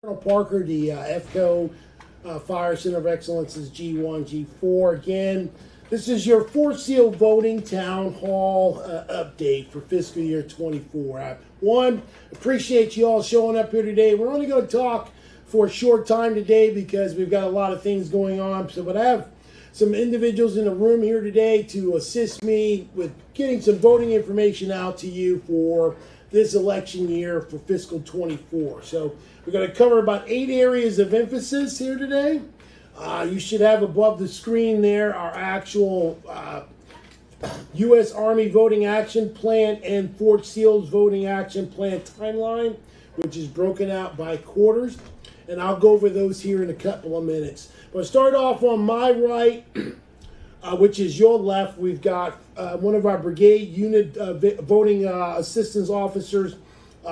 Colonel Parker, the FCO Fire Center of Excellence is G1, G4. Again, this is your Fort Seal Voting Town Hall update for fiscal year 24. One, appreciate you all showing up here today. We're only going to talk for a short time today because we've got a lot of things going on. But I have some individuals in the room here today to assist me with getting some voting information out to you for this election year for fiscal 24. So we're going to cover about 8 areas of emphasis here today. You should have above the screen there our actual U.S. Army Voting Action Plan and Fort Seal's Voting Action Plan timeline, which is broken out by quarters. And I'll go over those here in a couple of minutes. But start off on my right, which is your left. We've got one of our brigade unit voting assistance officers,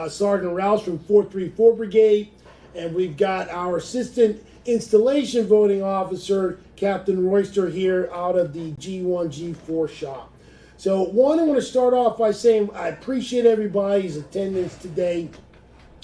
Sergeant Rouse from 434 Brigade. And we've got our assistant installation voting officer, Captain Royster, here out of the G1, G4 shop. So one, I want to start off by saying I appreciate everybody's attendance today.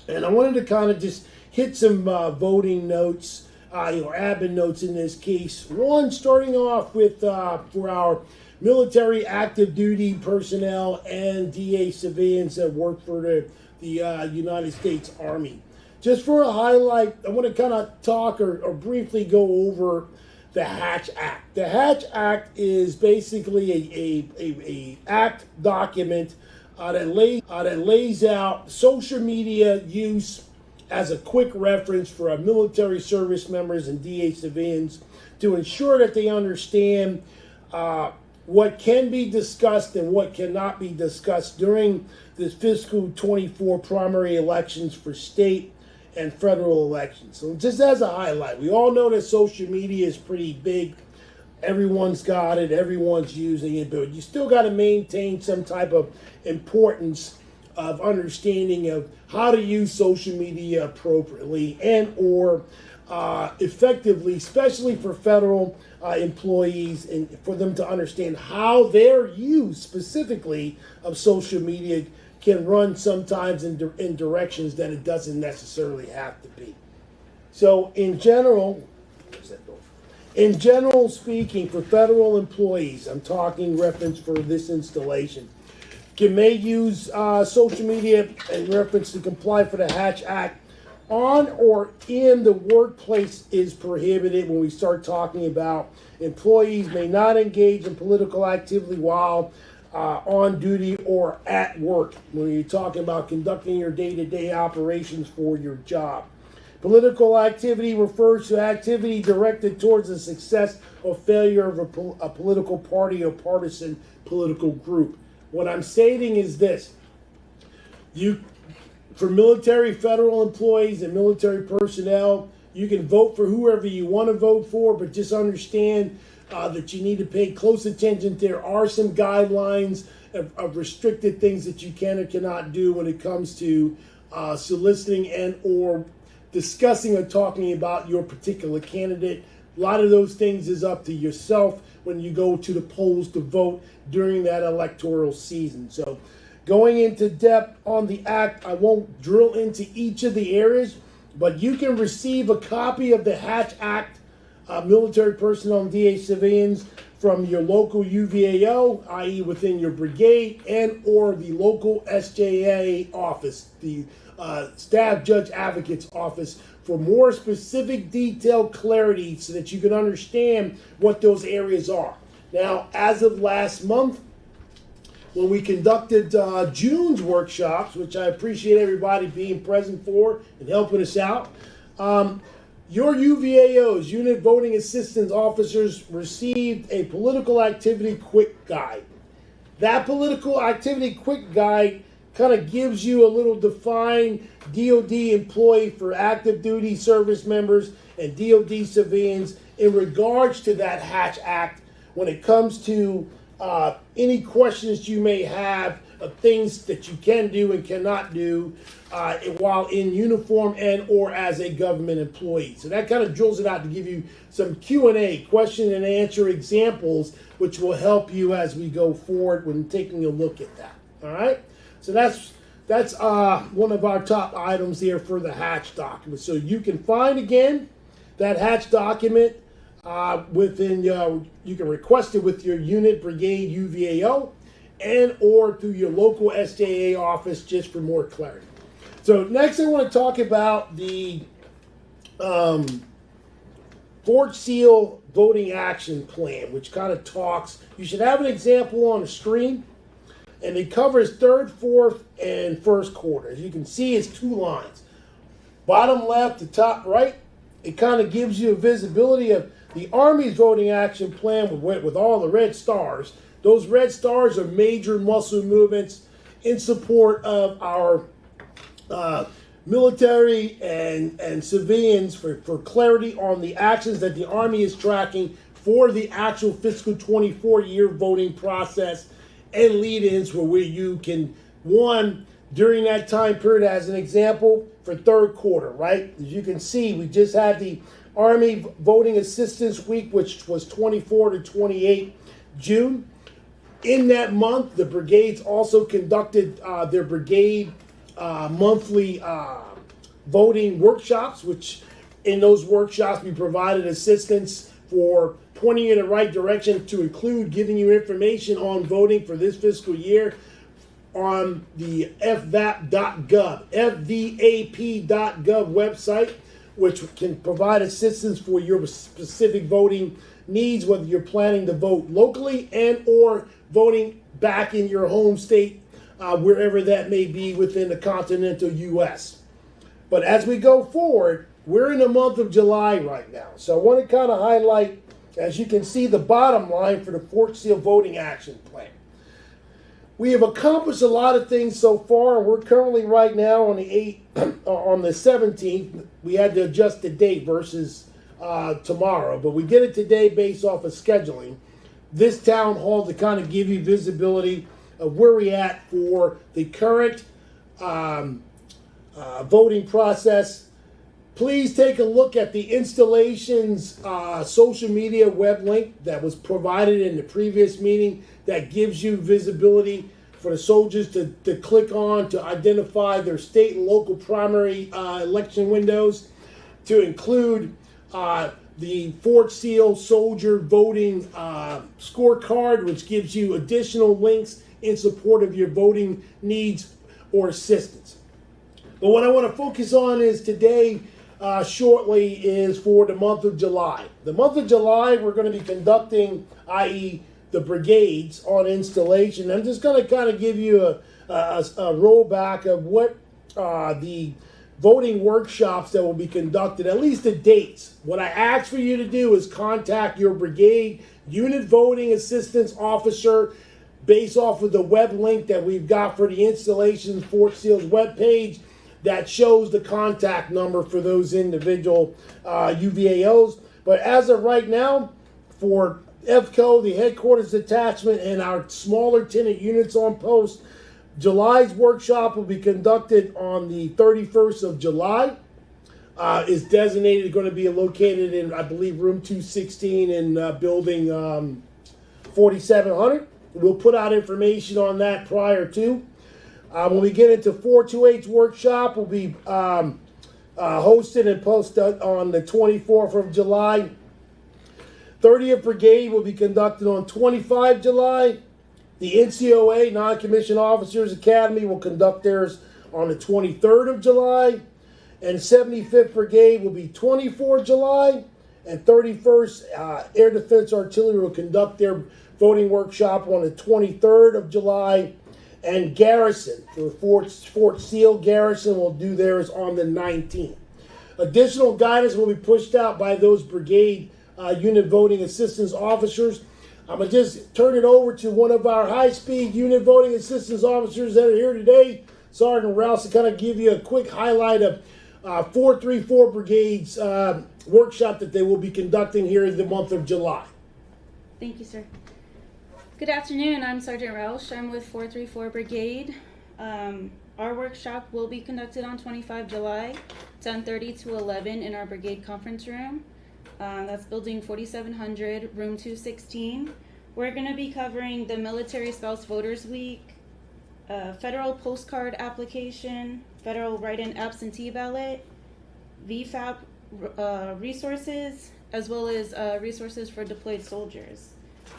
And I wanted to kind of just hit some voting notes, or admin notes in this case. One, starting off with for our military active duty personnel and DA civilians that work for the United States Army. Just for a highlight, I want to kind of talk or briefly go over the Hatch Act. The Hatch Act is basically a act document that lays out social media use as a quick reference for our military service members and DA civilians to ensure that they understand what can be discussed and what cannot be discussed during the fiscal 24 primary elections for state and federal elections. So just as a highlight, we all know that social media is pretty big. Everyone's got it, everyone's using it, but you still got to maintain some type of importance of understanding of how to use social media appropriately and or effectively, especially for federal employees, and for them to understand how their use specifically of social media can run sometimes in directions that it doesn't necessarily have to be. So in general speaking, for federal employees, I'm talking reference for this installation, may use social media in reference to comply for the Hatch Act on or in the workplace is prohibited. When we start talking about employees may not engage in political activity while on duty or at work, when you're talking about conducting your day-to-day operations for your job. Political activity refers to activity directed towards the success or failure of a political party or partisan political group. What I'm stating is this: for military federal employees and military personnel, you can vote for whoever you want to vote for, but just understand that you need to pay close attention. There are some guidelines of restricted things that you can or cannot do when it comes to soliciting and or discussing or talking about your particular candidate. A lot of those things is up to yourself when you go to the polls to vote during that electoral season. So going into depth on the act, I won't drill into each of the areas, but you can receive a copy of the Hatch Act, military personnel and DA civilians, from your local UVAO, i.e. within your brigade, and or the local SJA office, the Staff Judge Advocate's office, for more specific detailed clarity so that you can understand what those areas are. Now, as of last month, when we conducted June's workshops, which I appreciate everybody being present for and helping us out, your UVAOs, Unit Voting Assistance Officers, received a political activity quick guide. That political activity quick guide kind of gives you a little defined DOD employee for active duty service members and DOD civilians in regards to that Hatch Act when it comes to any questions you may have of things that you can do and cannot do while in uniform and or as a government employee. So that kind of drills it out to give you some Q&A, question and answer examples, which will help you as we go forward when taking a look at that. All right? So that's that's one of our top items here for the hatch document. So you can find, again, that hatch document you can request it with your unit, brigade, UVAO, and or through your local SJA office, just for more clarity. So next I want to talk about the Fort Seal Voting Action Plan, which kind of talks, you should have an example on the screen, and it covers third, fourth, and first quarter. As you can see, it's 2 lines. Bottom left to top right, it kind of gives you a visibility of the Army's Voting Action Plan with all the red stars. Those red stars are major muscle movements in support of our military and civilians for clarity on the actions that the Army is tracking for the actual fiscal 24-year voting process and lead-ins where you can, during that time period, as an example, for third quarter, right? As you can see, we just had the Army Voting Assistance Week, which was 24 to 28 June. In that month, the brigades also conducted their brigade monthly voting workshops, which in those workshops we provided assistance for pointing you in the right direction, to include giving you information on voting for this fiscal year on the FVAP.gov, FVAP.gov website, which can provide assistance for your specific voting needs, whether you're planning to vote locally and or voting back in your home state, wherever that may be within the continental U.S. But as we go forward, we're in the month of July right now. So I want to kind of highlight, as you can see, the bottom line for the Fort Seal Voting Action Plan. We have accomplished a lot of things so far. We're currently right now on the 17th. We had to adjust the date versus tomorrow, but we did it today based off of scheduling. This town hall to kind of give you visibility of where we're at for the current voting process. Please take a look at the installation's social media web link that was provided in the previous meeting that gives you visibility for the soldiers to click on to identify their state and local primary election windows, to include the Fort Seal Soldier Voting Scorecard, which gives you additional links in support of your voting needs or assistance. But what I want to focus on is today, shortly, is for the month of July. The month of July, we're going to be conducting, i.e., the brigades on installation. I'm just going to kind of give you a rollback of what the voting workshops that will be conducted, at least the dates. What I ask for you to do is contact your brigade unit voting assistance officer based off of the web link that we've got for the installation Fort Seal's webpage that shows the contact number for those individual UVAOs. But as of right now, for FCO, the headquarters detachment, and our smaller tenant units on post, July's workshop will be conducted on the 31st of July. Is designated going to be located in, I believe, room 216 in building 4700. We'll put out information on that prior to. When we get into 428's workshop, will be hosted and posted on the 24th of July. 30th Brigade will be conducted on 25 July. The NCOA, Non-Commissioned Officers Academy, will conduct theirs on the 23rd of July. And 75th Brigade will be 24 July. And 31st Air Defense Artillery will conduct their voting workshop on the 23rd of July. And Garrison, for Fort Seal Garrison, will do theirs on the 19th. Additional guidance will be pushed out by those brigade unit voting assistance officers. I'm going to just turn it over to one of our high-speed unit voting assistance officers that are here today, Sergeant Rouse, to kind of give you a quick highlight of 434 Brigade's workshop that they will be conducting here in the month of July. Thank you, sir. Good afternoon. I'm Sergeant Roush. I'm with 434 Brigade. Our workshop will be conducted on 25 July, 10:30 to 11 in our brigade conference room. That's building 4700, room 216. We're going to be covering the Military Spouse Voters Week, federal postcard application, federal write-in absentee ballot, VFAP resources, as well as resources for deployed soldiers.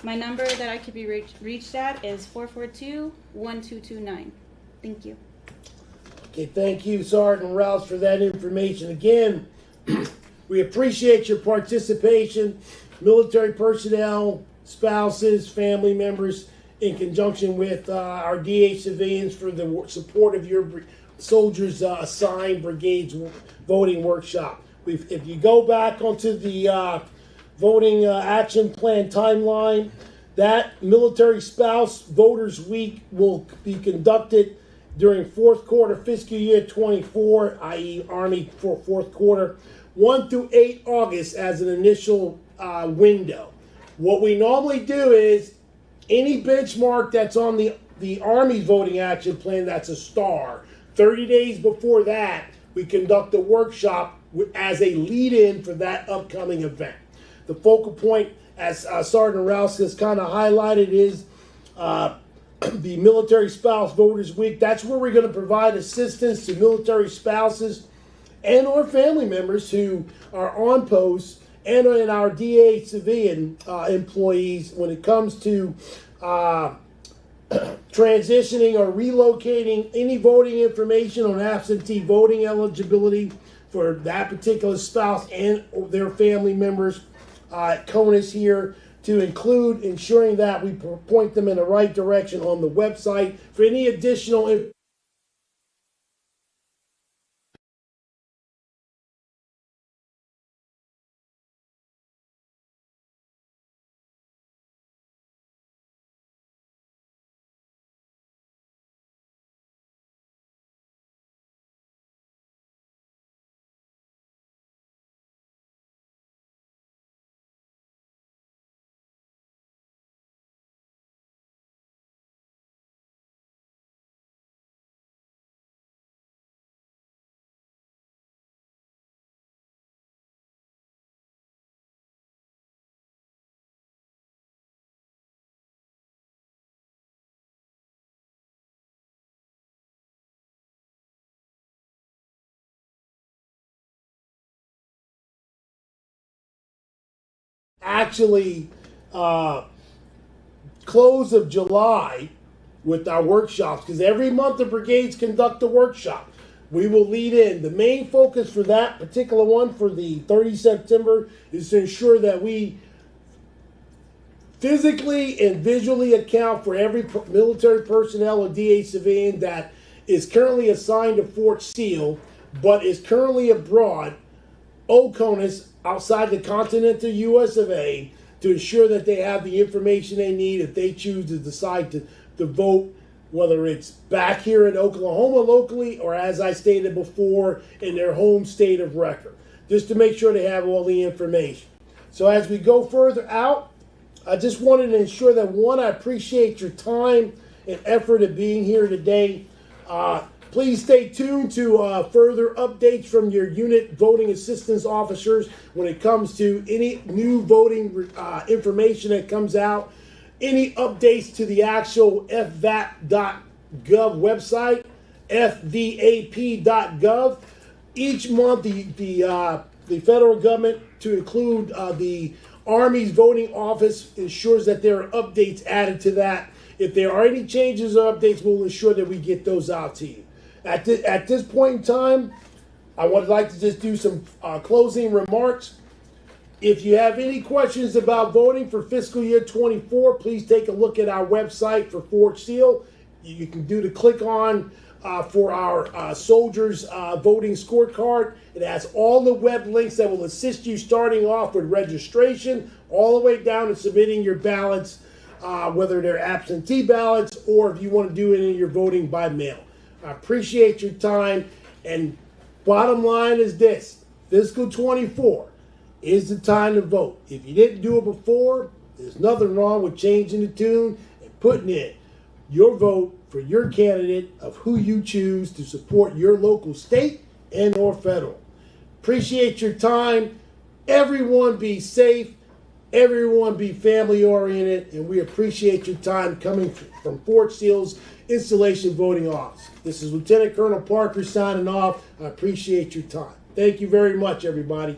My number that I could be reached at is 442-1229. Thank you. Okay, thank you, Sergeant Rouse, for that information. Again, we appreciate your participation, military personnel, spouses, family members, in conjunction with our DA civilians for the support of your soldiers assigned brigades voting workshop. If you go back onto the voting action plan timeline, that military spouse voters week will be conducted during fourth quarter fiscal year 24, i.e. Army for fourth quarter, 1 through 8 August as an initial window. What we normally do is any benchmark that's on the Army voting action plan that's a star, 30 days before that, we conduct a workshop as a lead-in for that upcoming event. The focal point, as Sergeant Rouse has kind of highlighted, is the Military Spouse Voters Week. That's where we're going to provide assistance to military spouses and or family members who are on post and in our DA civilian employees when it comes to transitioning or relocating any voting information on absentee voting eligibility for that particular spouse and their family members. CONUS here to include ensuring that we point them in the right direction on the website for any additional information. Actually, close of July with our workshops, because every month the brigades conduct a workshop. We will lead in. The main focus for that particular one for the 30 September is to ensure that we physically and visually account for every military personnel or DA civilian that is currently assigned to Fort Sill but is currently abroad, OCONUS, outside the continental US of A, to ensure that they have the information they need if they choose to decide to vote, whether it's back here in Oklahoma locally or, as I stated before, in their home state of record, just to make sure they have all the information. So as we go further out, I just wanted to ensure that, one, I appreciate your time and effort of being here today. Please stay tuned to further updates from your unit voting assistance officers when it comes to any new voting information that comes out, any updates to the actual FVAP.gov website, FVAP.gov. Each month, the federal government, to include the Army's voting office, ensures that there are updates added to that. If there are any changes or updates, we'll ensure that we get those out to you. At this point in time, I would like to just do some closing remarks. If you have any questions about voting for fiscal year 24, please take a look at our website for Fort Sill. You can do the click on for our soldiers voting scorecard. It has all the web links that will assist you starting off with registration all the way down to submitting your ballots, whether they're absentee ballots or if you want to do it in your voting by mail. I appreciate your time, and bottom line is this: fiscal 24 is the time to vote. If you didn't do it before, there's nothing wrong with changing the tune and putting in your vote for your candidate of who you choose to support your local state and or federal. Appreciate your time. Everyone be safe. everyone be family oriented, and we appreciate your time coming from Fort Steele's Installation Voting Office. This is Lieutenant Colonel Parker signing off. I appreciate your time. Thank you very much, everybody.